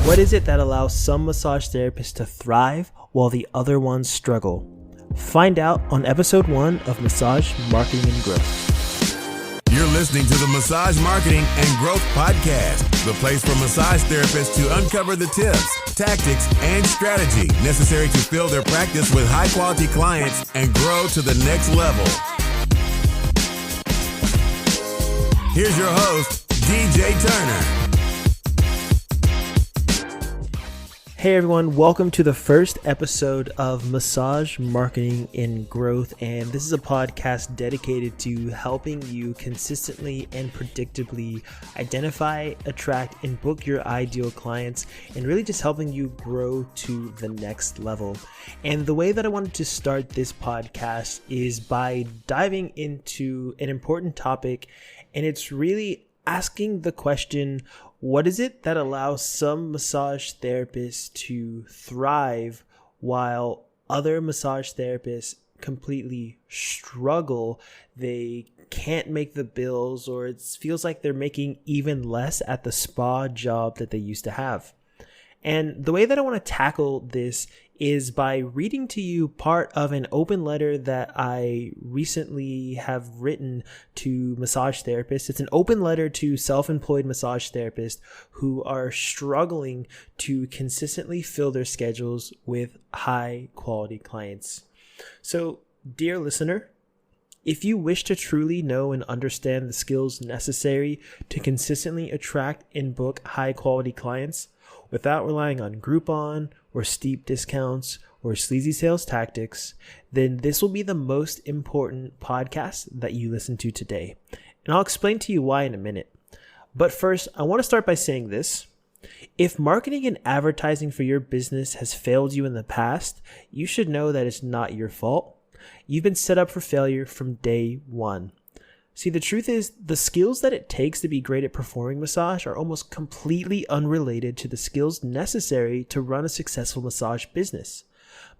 What is it that allows some massage therapists to thrive while the other ones struggle? Find out on episode 1 of Massage Marketing and Growth. You're listening to the Massage Marketing and Growth Podcast, the place for massage therapists to uncover the tips, tactics, and strategy necessary to fill their practice with high-quality clients and grow to the next level. Here's your host, DJ Turner. Hey everyone, welcome to the first episode of Massage Marketing and Growth, and this is a podcast dedicated to helping you consistently and predictably identify, attract, and book your ideal clients, and really just helping you grow to the next level. And the way that I wanted to start this podcast is by diving into an important topic, and it's really asking the question, what is it that allows some massage therapists to thrive while other massage therapists completely struggle? They can't make the bills, or it feels like they're making even less at the spa job that they used to have. And the way that I want to tackle this is by reading to you part of an open letter that I recently have written to massage therapists. It's an open letter to self-employed massage therapists who are struggling to consistently fill their schedules with high quality clients. So, dear listener, if you wish to truly know and understand the skills necessary to consistently attract and book high quality clients without relying on Groupon or steep discounts or sleazy sales tactics, then this will be the most important podcast that you listen to today. And I'll explain to you why in a minute. But first, I want to start by saying this. If marketing and advertising for your business has failed you in the past, you should know that it's not your fault. You've been set up for failure from day one. See, the truth is, the skills that it takes to be great at performing massage are almost completely unrelated to the skills necessary to run a successful massage business.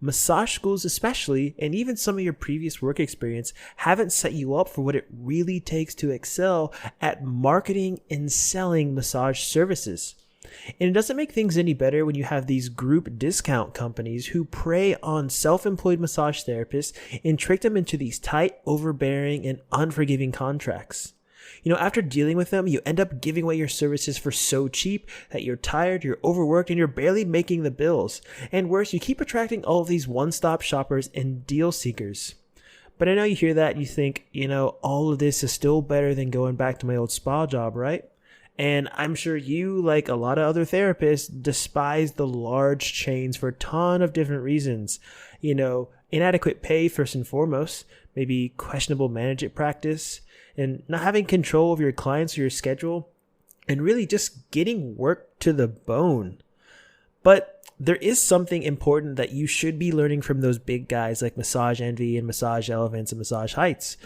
Massage schools especially, and even some of your previous work experience, haven't set you up for what it really takes to excel at marketing and selling massage services. And it doesn't make things any better when you have these group discount companies who prey on self-employed massage therapists and trick them into these tight, overbearing, and unforgiving contracts. After dealing with them, you end up giving away your services for so cheap that you're tired, you're overworked, and you're barely making the bills. And worse, you keep attracting all of these one-stop shoppers and deal seekers. But I know you hear that and you think, all of this is still better than going back to my old spa job, right? And I'm sure you, like a lot of other therapists, despise the large chains for a ton of different reasons. Inadequate pay first and foremost, maybe questionable management practice, and not having control of your clients or your schedule, and really just getting work to the bone. But there is something important that you should be learning from those big guys like Massage Envy and Massage Elephants and Massage Heights.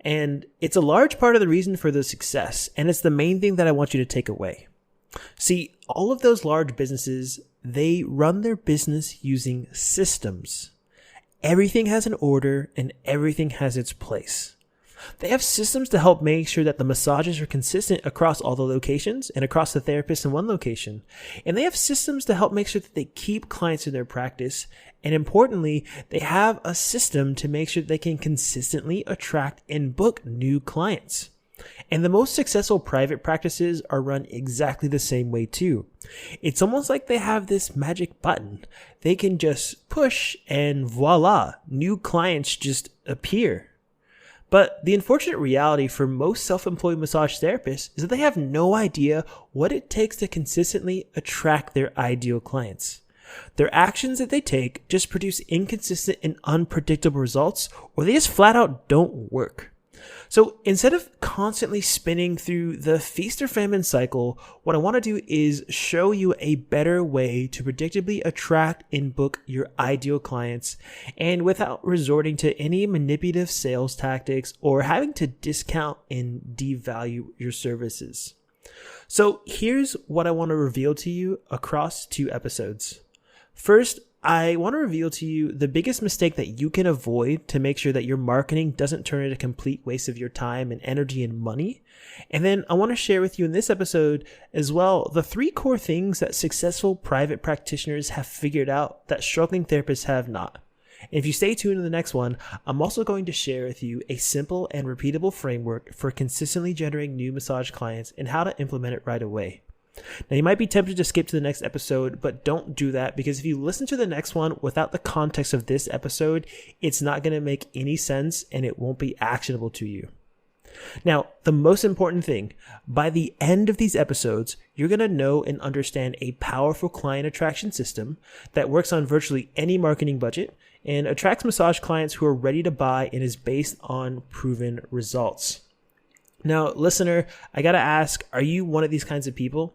And it's a large part of the reason for the success, and it's the main thing that I want you to take away. See, all of those large businesses, they run their business using systems. Everything has an order and everything has its place. They have systems to help make sure that the massages are consistent across all the locations and across the therapists in one location. And they have systems to help make sure that they keep clients in their practice. And importantly, they have a system to make sure that they can consistently attract and book new clients. And the most successful private practices are run exactly the same way too. It's almost like they have this magic button. They can just push and voila, new clients just appear. But the unfortunate reality for most self-employed massage therapists is that they have no idea what it takes to consistently attract their ideal clients. Their actions that they take just produce inconsistent and unpredictable results, or they just flat out don't work. So instead of constantly spinning through the feast or famine cycle, what I want to do is show you a better way to predictably attract and book your ideal clients, and without resorting to any manipulative sales tactics or having to discount and devalue your services. So here's what I want to reveal to you across 2 episodes. First, I want to reveal to you the biggest mistake that you can avoid to make sure that your marketing doesn't turn into a complete waste of your time and energy and money. And then I want to share with you in this episode as well the 3 core things that successful private practitioners have figured out that struggling therapists have not. And if you stay tuned to the next one, I'm also going to share with you a simple and repeatable framework for consistently generating new massage clients and how to implement it right away. Now, you might be tempted to skip to the next episode, but don't do that, because if you listen to the next one without the context of this episode, it's not going to make any sense and it won't be actionable to you. Now, the most important thing, by the end of these episodes, you're going to know and understand a powerful client attraction system that works on virtually any marketing budget and attracts massage clients who are ready to buy and is based on proven results. Now, listener, I got to ask, are you one of these kinds of people?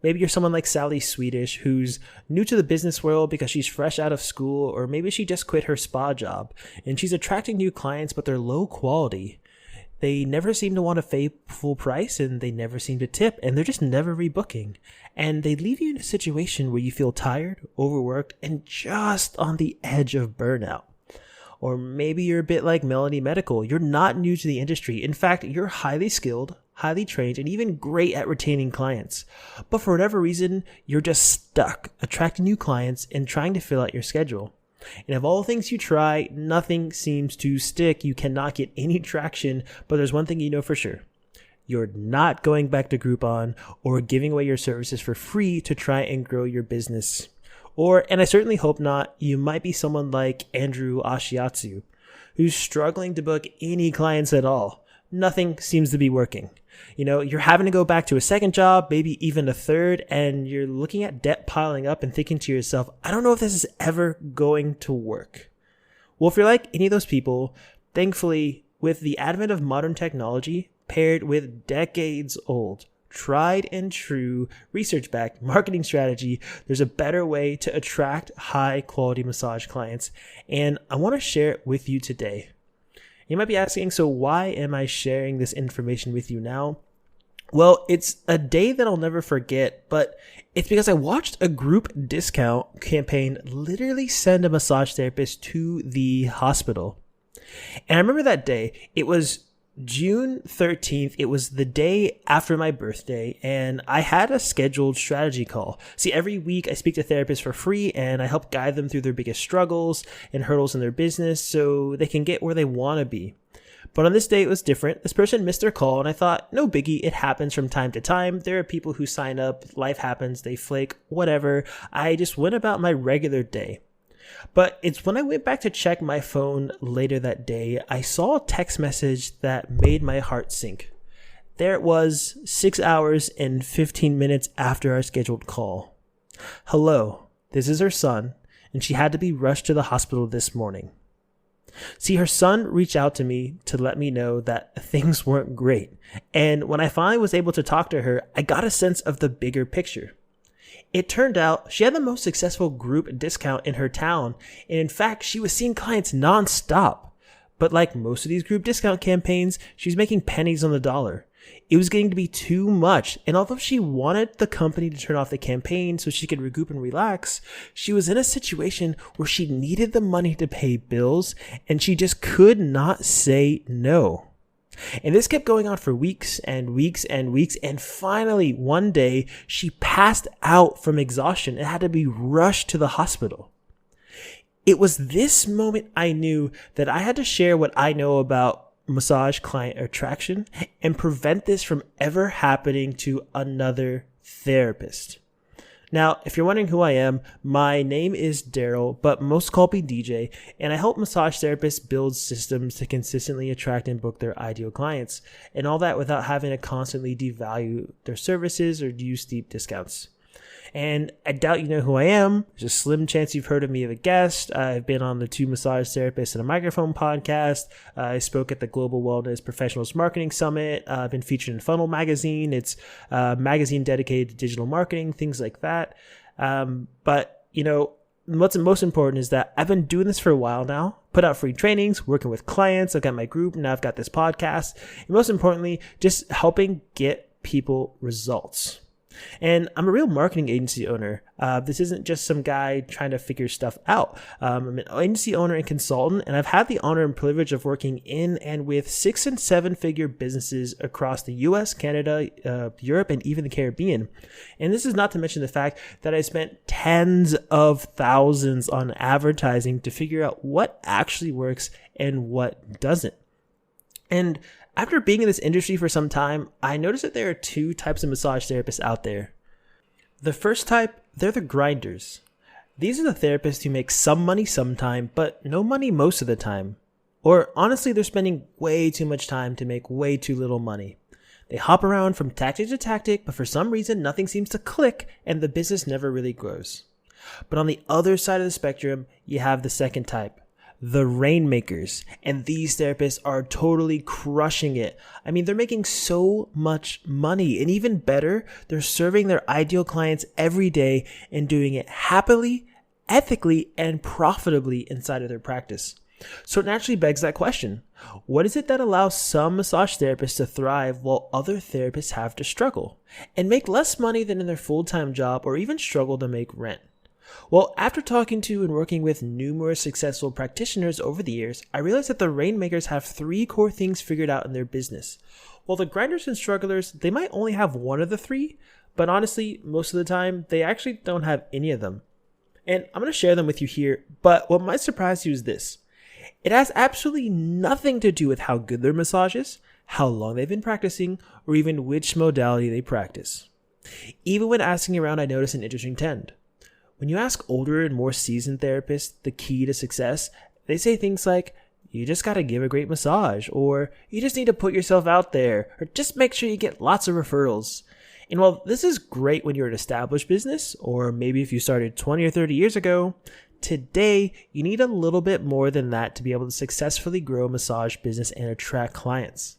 Maybe you're someone like Sally Swedish, who's new to the business world because she's fresh out of school, or maybe she just quit her spa job and she's attracting new clients, but they're low quality. They never seem to want to pay full price, and they never seem to tip, and they're just never rebooking. And they leave you in a situation where you feel tired, overworked, and just on the edge of burnout. Or maybe you're a bit like Melanie Medical. You're not new to the industry. In fact, you're highly skilled, highly trained, and even great at retaining clients. But for whatever reason, you're just stuck attracting new clients and trying to fill out your schedule. And of all the things you try, nothing seems to stick. You cannot get any traction, but there's one thing you know for sure. You're not going back to Groupon or giving away your services for free to try and grow your business. Or, and I certainly hope not, you might be someone like Andrew Ashiatsu, who's struggling to book any clients at all. Nothing seems to be working. You know, you're having to go back to a second job, maybe even a third, and you're looking at debt piling up and thinking to yourself, I don't know if this is ever going to work. Well, if you're like any of those people, thankfully, with the advent of modern technology paired with decades old, tried and true research-backed marketing strategy, there's a better way to attract high-quality massage clients, and I want to share it with you today. You might be asking, so why am I sharing this information with you now? Well, it's a day that I'll never forget, but it's because I watched a group discount campaign literally send a massage therapist to the hospital. And I remember that day. It was June 13th. It was the day after my birthday, and I had a scheduled strategy call. See, every week I speak to therapists for free, and I help guide them through their biggest struggles and hurdles in their business so they can get where they want to be. But on this day, it was different. This person missed their call, and I thought, no biggie, it happens from time to time. There are people who sign up, life happens, they flake, whatever. I just went about my regular day. But it's when I went back to check my phone later that day, I saw a text message that made my heart sink. There it was, 6 hours and 15 minutes after our scheduled call. Hello, this is her son, and she had to be rushed to the hospital this morning. See, her son reached out to me to let me know that things weren't great. And when I finally was able to talk to her, I got a sense of the bigger picture. It turned out she had the most successful group discount in her town, and in fact, she was seeing clients nonstop. But like most of these group discount campaigns, she was making pennies on the dollar. It was getting to be too much, and although she wanted the company to turn off the campaign so she could recoup and relax, she was in a situation where she needed the money to pay bills, and she just could not say no. And this kept going on for weeks and weeks and weeks, and finally, one day, she passed out from exhaustion and had to be rushed to the hospital. It was this moment I knew that I had to share what I know about massage client attraction and prevent this from ever happening to another therapist. Now, if you're wondering who I am, my name is Daryl, but most call me DJ, and I help massage therapists build systems to consistently attract and book their ideal clients, and all that without having to constantly devalue their services or use steep discounts. And I doubt you know who I am. There's a slim chance you've heard of me as a guest. I've been on the Two Massage Therapists and a Microphone podcast. I spoke at the Global Wellness Professionals Marketing Summit. I've been featured in Funnel Magazine. It's a magazine dedicated to digital marketing, things like that. But, you know, what's most important is that I've been doing this for a while now, put out free trainings, working with clients. I've got my group, now I've got this podcast. And most importantly, just helping get people results. And I'm a real marketing agency owner. This isn't just some guy trying to figure stuff out. I'm an agency owner and consultant, and I've had the honor and privilege of working in and with 6 and 7 figure businesses across the US, Canada, Europe, and even the Caribbean. And this is not to mention the fact that I spent tens of thousands on advertising to figure out what actually works and what doesn't. And after being in this industry for some time, I noticed that there are 2 types of massage therapists out there. The first type, they're the grinders. These are the therapists who make some money sometime, but no money most of the time. Or honestly, they're spending way too much time to make way too little money. They hop around from tactic to tactic, but for some reason, nothing seems to click and the business never really grows. But on the other side of the spectrum, you have the second type. The rainmakers, and these therapists are totally crushing it. I mean, they're making so much money, and even better, they're serving their ideal clients every day and doing it happily, ethically, and profitably inside of their practice. So it naturally begs that question. What is it that allows some massage therapists to thrive while other therapists have to struggle and make less money than in their full-time job or even struggle to make rent? Well, after talking to and working with numerous successful practitioners over the years, I realized that the rainmakers have 3 core things figured out in their business. While the grinders and strugglers, they might only have one of the 3, but honestly, most of the time, they actually don't have any of them. And I'm going to share them with you here, but what might surprise you is this. It has absolutely nothing to do with how good their massage is, how long they've been practicing, or even which modality they practice. Even when asking around, I noticed an interesting trend. When you ask older and more seasoned therapists the key to success, they say things like, you just got to give a great massage, or you just need to put yourself out there, or just make sure you get lots of referrals. And while this is great when you're an established business, or maybe if you started 20 or 30 years ago, today you need a little bit more than that to be able to successfully grow a massage business and attract clients.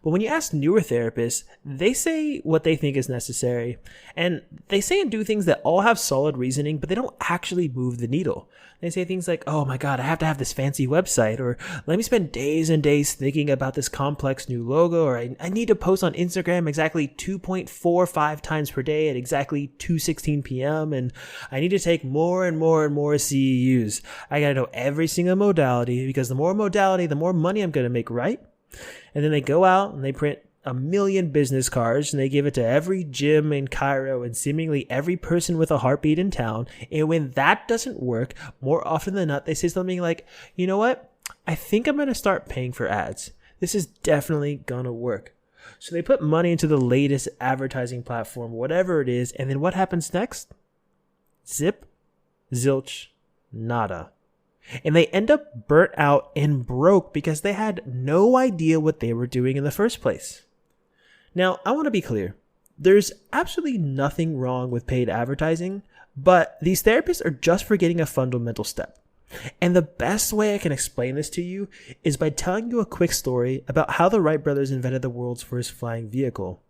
But when you ask newer therapists, they say what they think is necessary. And they say and do things that all have solid reasoning, but they don't actually move the needle. They say things like, oh my God, I have to have this fancy website, or let me spend days and days thinking about this complex new logo, or I need to post on Instagram exactly 2.45 times per day at exactly 2:16 p.m. And I need to take more and more and more CEUs. I got to know every single modality, because the more modality, the more money I'm going to make, right? And then they go out and they print 1 million business cards and they give it to every gym in Cairo and seemingly every person with a heartbeat in town. And when that doesn't work, more often than not, they say something like, you know what? I think I'm going to start paying for ads. This is definitely going to work. So they put money into the latest advertising platform, whatever it is. And then what happens next? Zip, zilch, nada. And they end up burnt out and broke because they had no idea what they were doing in the first place. Now, I want to be clear. There's absolutely nothing wrong with paid advertising, but these therapists are just forgetting a fundamental step. And the best way I can explain this to you is by telling you a quick story about how the Wright brothers invented the world's first flying vehicle.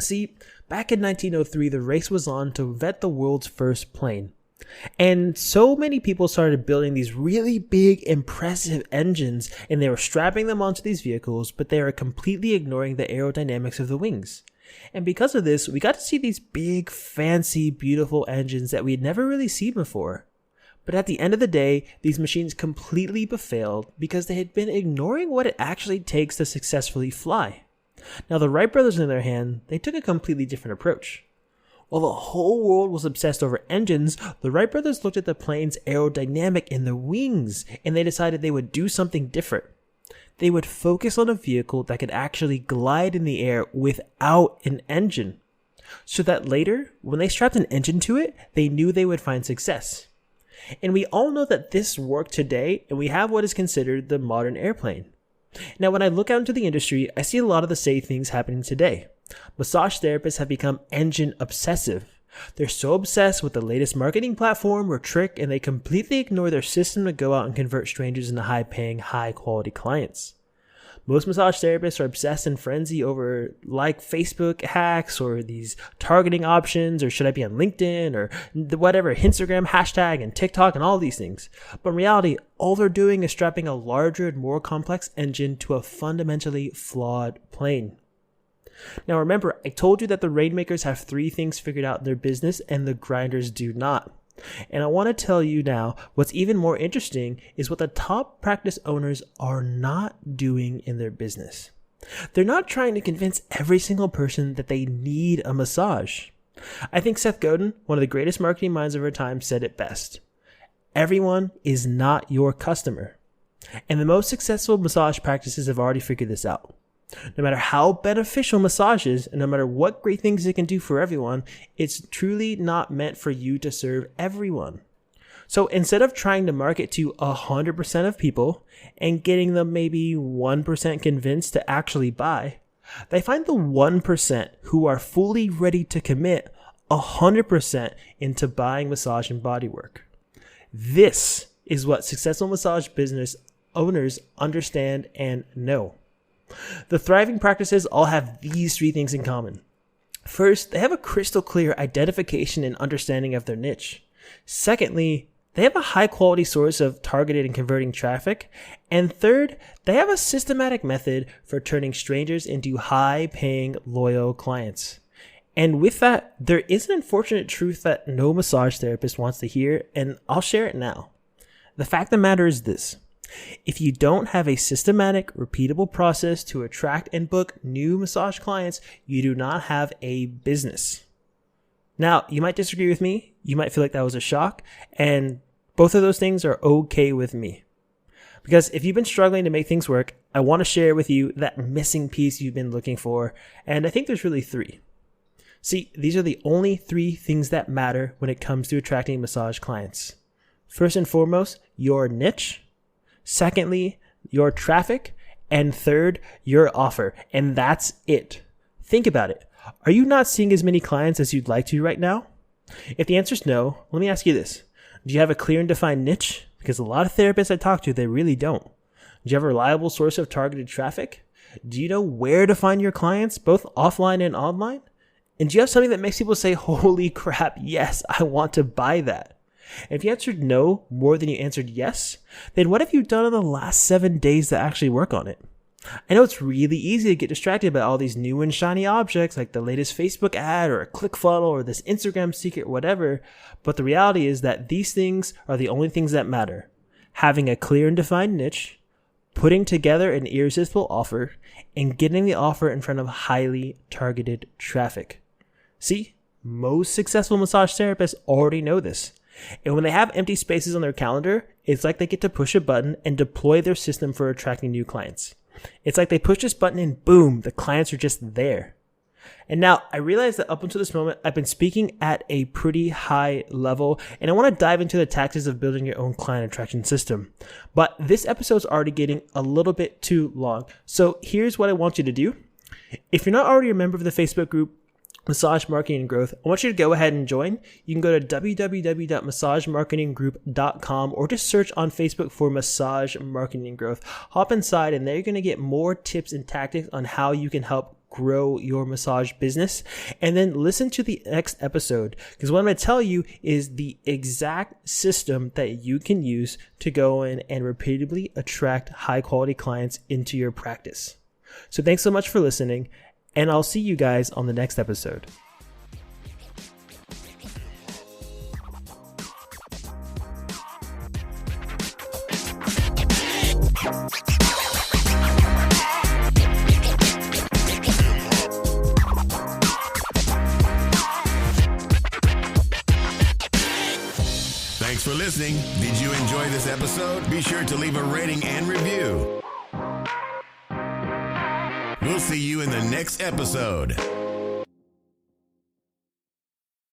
See, back in 1903, the race was on to invent the world's first plane. And so many people started building these really big, impressive engines, and they were strapping them onto these vehicles, but they were completely ignoring the aerodynamics of the wings. And because of this, we got to see these big, fancy, beautiful engines that we had never really seen before. But at the end of the day, these machines completely befailed because they had been ignoring what it actually takes to successfully fly. Now, the Wright brothers, on their hand, they took a completely different approach. While the whole world was obsessed over engines, the Wright brothers looked at the plane's aerodynamic in the wings, and they decided they would do something different. They would focus on a vehicle that could actually glide in the air without an engine, so that later, when they strapped an engine to it, they knew they would find success. And we all know that this worked today, and we have what is considered the modern airplane. Now, when I look out into the industry, I see a lot of the same things happening today. Massage therapists have become engine obsessive. They're so obsessed with the latest marketing platform or trick, and they completely ignore their system to go out and convert strangers into high-paying, high-quality clients. Most massage therapists are obsessed and frenzy over like Facebook hacks or these targeting options, or should I be on LinkedIn or whatever, Instagram, hashtag, and TikTok and all these things. But in reality, all they're doing is strapping a larger and more complex engine to a fundamentally flawed plane. Now remember, I told you that the rainmakers have 3 things figured out in their business and the grinders do not. And I want to tell you now, what's even more interesting is what the top practice owners are not doing in their business. They're not trying to convince every single person that they need a massage. I think Seth Godin, one of the greatest marketing minds of our time, said it best. Everyone is not your customer. And the most successful massage practices have already figured this out. No matter how beneficial massage is, and no matter what great things it can do for everyone, it's truly not meant for you to serve everyone. So instead of trying to market to 100% of people and getting them maybe 1% convinced to actually buy, they find the 1% who are fully ready to commit 100% into buying massage and bodywork. This is what successful massage business owners understand and know. The thriving practices all have these 3 things in common. First, they have a crystal clear identification and understanding of their niche. Secondly, they have a high quality source of targeted and converting traffic. And third, they have a systematic method for turning strangers into high paying, loyal clients. And with that, there is an unfortunate truth that no massage therapist wants to hear, and I'll share it now. The fact of the matter is this. If you don't have a systematic, repeatable process to attract and book new massage clients, you do not have a business. Now, you might disagree with me. You might feel like that was a shock. And both of those things are okay with me. Because if you've been struggling to make things work, I want to share with you that missing piece you've been looking for. And I think there's really 3. See, these are the only 3 things that matter when it comes to attracting massage clients. First and foremost, your niche. Secondly, your traffic. And third, your offer. And that's it. Think about it. Are you not seeing as many clients as you'd like to right now? If the answer is no, let me ask you this. Do you have a clear and defined niche? Because a lot of therapists I talk to, they really don't. Do you have a reliable source of targeted traffic? Do you know where to find your clients, both offline and online? And do you have something that makes people say, holy crap, yes, I want to buy that? And if you answered no more than you answered yes, then what have you done in the last 7 days to actually work on it? I know it's really easy to get distracted by all these new and shiny objects like the latest Facebook ad or a ClickFunnels or this Instagram secret, whatever. But the reality is that these things are the only things that matter. Having a clear and defined niche, putting together an irresistible offer, and getting the offer in front of highly targeted traffic. See, most successful massage therapists already know this. And when they have empty spaces on their calendar, it's like they get to push a button and deploy their system for attracting new clients. It's like they push this button and boom, the clients are just there. And now I realize that up until this moment, I've been speaking at a pretty high level, and I want to dive into the tactics of building your own client attraction system. But this episode's already getting a little bit too long. So here's what I want you to do. If you're not already a member of the Facebook group, Massage Marketing and Growth, I want you to go ahead and join. You can go to www.massagemarketinggroup.com or just search on Facebook for Massage Marketing and Growth. Hop inside and there you're going to get more tips and tactics on how you can help grow your massage business. And then listen to the next episode, because what I'm going to tell you is the exact system that you can use to go in and repeatedly attract high quality clients into your practice. So thanks so much for listening. And I'll see you guys on the next episode. Thanks for listening. Did you enjoy this episode? Be sure to leave a rating and review. We'll see you in the next episode.